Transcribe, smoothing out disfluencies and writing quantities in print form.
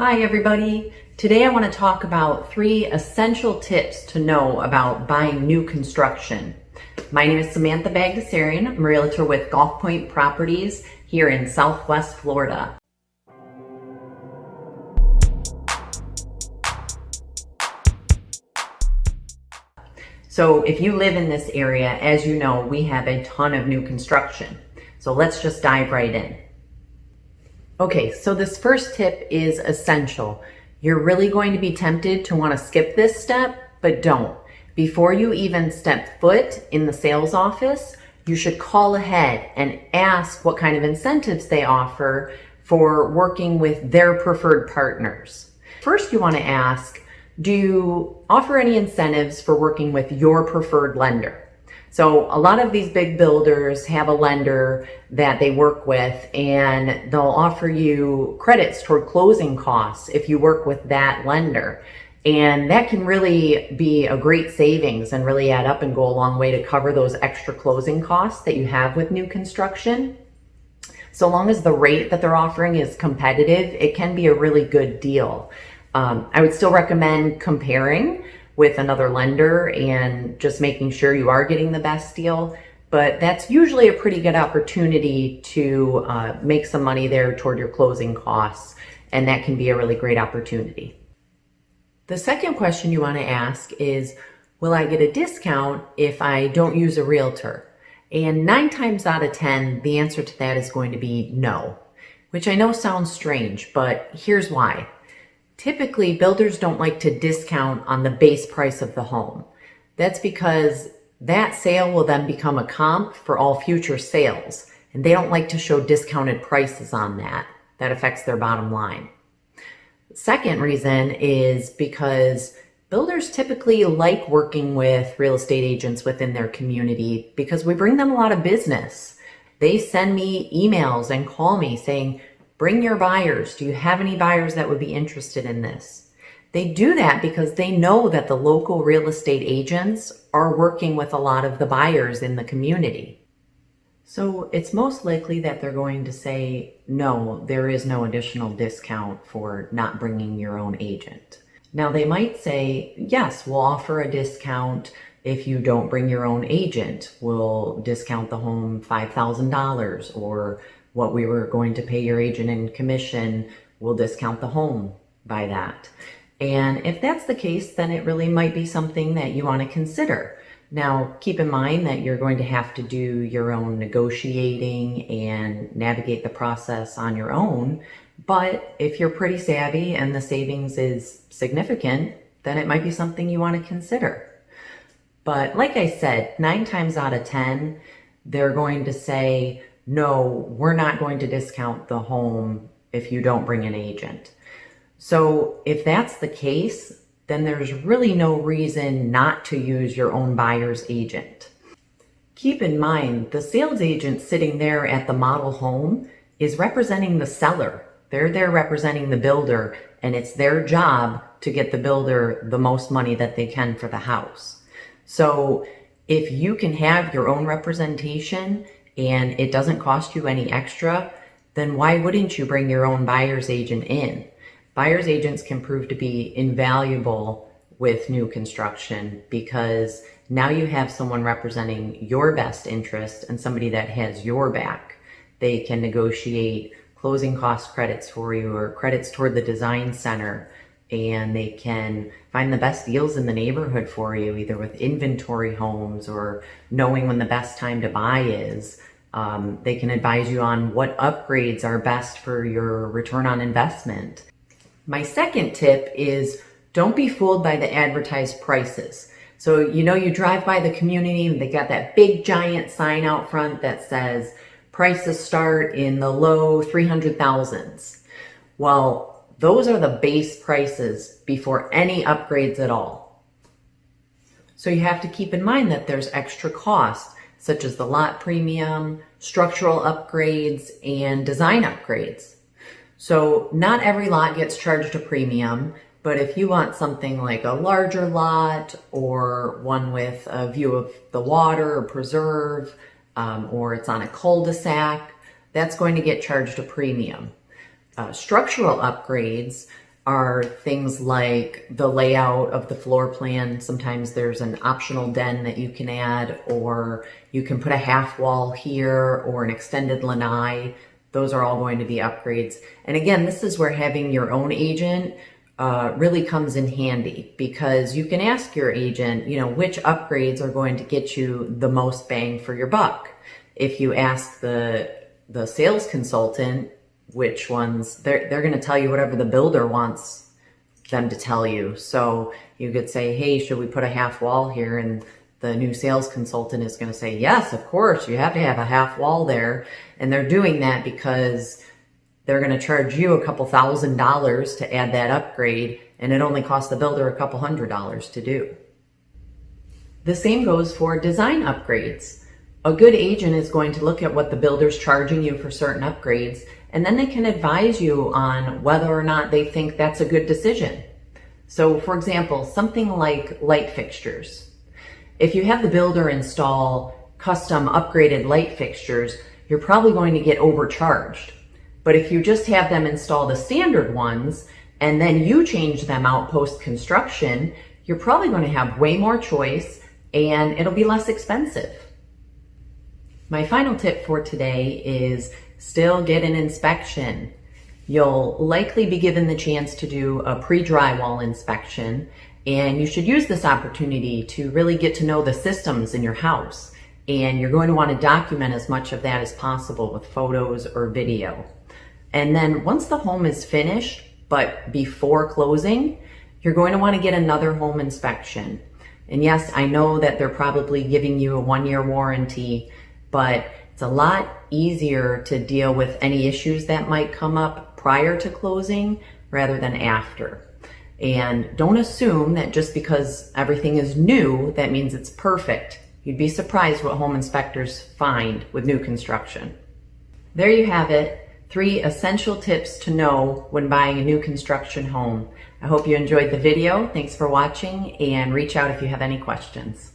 Hi everybody. Today I want to talk about 3 essential tips to know about buying new construction. My name is Samantha Bagdasarian. I'm a realtor with Gulf Point Properties here in Southwest Florida. So if you live in this area, as you know, we have a ton of new construction. So let's just dive right in. Okay, so this first tip is essential. You're really going to be tempted to want to skip this step, but don't. Before you even step foot in the sales office, you should call ahead and ask what kind of incentives they offer for working with their preferred partners. First, you want to ask, do you offer any incentives for working with your preferred lender? So a lot of these big builders have a lender that they work with, and they'll offer you credits toward closing costs if you work with that lender. And that can really be a great savings and really add up and go a long way to cover those extra closing costs that you have with new construction. So long as the rate that they're offering is competitive, it can be a really good deal. I would still recommend comparing with another lender and just making sure you are getting the best deal. But that's usually a pretty good opportunity to make some money there toward your closing costs. And that can be a really great opportunity. The second question you want to ask is, will I get a discount if I don't use a realtor? And 9 times out of 10, the answer to that is going to be no, which I know sounds strange, but here's why. Typically, builders don't like to discount on the base price of the home. That's because that sale will then become a comp for all future sales, and they don't like to show discounted prices on that. That affects their bottom line. The second reason is because builders typically like working with real estate agents within their community because we bring them a lot of business. They send me emails and call me saying, bring your buyers. Do you have any buyers that would be interested in this? They do that because they know that the local real estate agents are working with a lot of the buyers in the community. So it's most likely that they're going to say, no, there is no additional discount for not bringing your own agent. Now they might say, yes, we'll offer a discount if you don't bring your own agent. We'll discount the home $5,000, or what we were going to pay your agent in commission, we'll discount the home by that. And if that's the case, then it really might be something that you want to consider. Now, keep in mind that you're going to have to do your own negotiating and navigate the process on your own. But if you're pretty savvy and the savings is significant, then it might be something you want to consider. But like I said, 9 times out of 10, they're going to say, no, we're not going to discount the home if you don't bring an agent. So if that's the case, then there's really no reason not to use your own buyer's agent. Keep in mind, the sales agent sitting there at the model home is representing the seller. They're there representing the builder, and it's their job to get the builder the most money that they can for the house. So if you can have your own representation and it doesn't cost you any extra, then why wouldn't you bring your own buyer's agent in? Buyer's agents can prove to be invaluable with new construction because now you have someone representing your best interest and somebody that has your back. They can negotiate closing cost credits for you or credits toward the design center, and they can find the best deals in the neighborhood for you, either with inventory homes or knowing when the best time to buy is. They can advise you on what upgrades are best for your return on investment. My second tip is don't be fooled by the advertised prices. So, you drive by the community and they got that big giant sign out front that says prices start in the low 300,000s. Well, those are the base prices before any upgrades at all. So you have to keep in mind that there's extra costs, such as the lot premium, structural upgrades, and design upgrades. So not every lot gets charged a premium, but if you want something like a larger lot or one with a view of the water or preserve, or it's on a cul-de-sac, that's going to get charged a premium. Structural upgrades are things like the layout of the floor plan. Sometimes there's an optional den that you can add, or you can put a half wall here or an extended lanai. Those are all going to be upgrades. And again, this is where having your own agent really comes in handy, because you can ask your agent, which upgrades are going to get you the most bang for your buck. If you ask the sales consultant which ones, they're going to tell you whatever the builder wants them to tell you. So you could say, hey, should we put a half wall here? And the new sales consultant is going to say, yes, of course, you have to have a half wall there. And they're doing that because they're going to charge you a couple $1,000s to add that upgrade, and it only costs the builder a couple $100s to do. The same goes for design upgrades. A good agent is going to look at what the builder's charging you for certain upgrades, and then they can advise you on whether or not they think that's a good decision. So for example, something like light fixtures. If you have the builder install custom upgraded light fixtures, you're probably going to get overcharged. But if you just have them install the standard ones and then you change them out post-construction, you're probably going to have way more choice and it'll be less expensive. My final tip for today is still get an inspection. You'll likely be given the chance to do a pre-drywall inspection, and you should use this opportunity to really get to know the systems in your house. And you're going to want to document as much of that as possible with photos or video. And then once the home is finished, but before closing, you're going to want to get another home inspection. And yes, I know that they're probably giving you a 1-year warranty, but it's a lot easier to deal with any issues that might come up prior to closing rather than after. And don't assume that just because everything is new, that means it's perfect. You'd be surprised what home inspectors find with new construction. There you have it, 3 essential tips to know when buying a new construction home. I hope you enjoyed the video. Thanks for watching, and reach out if you have any questions.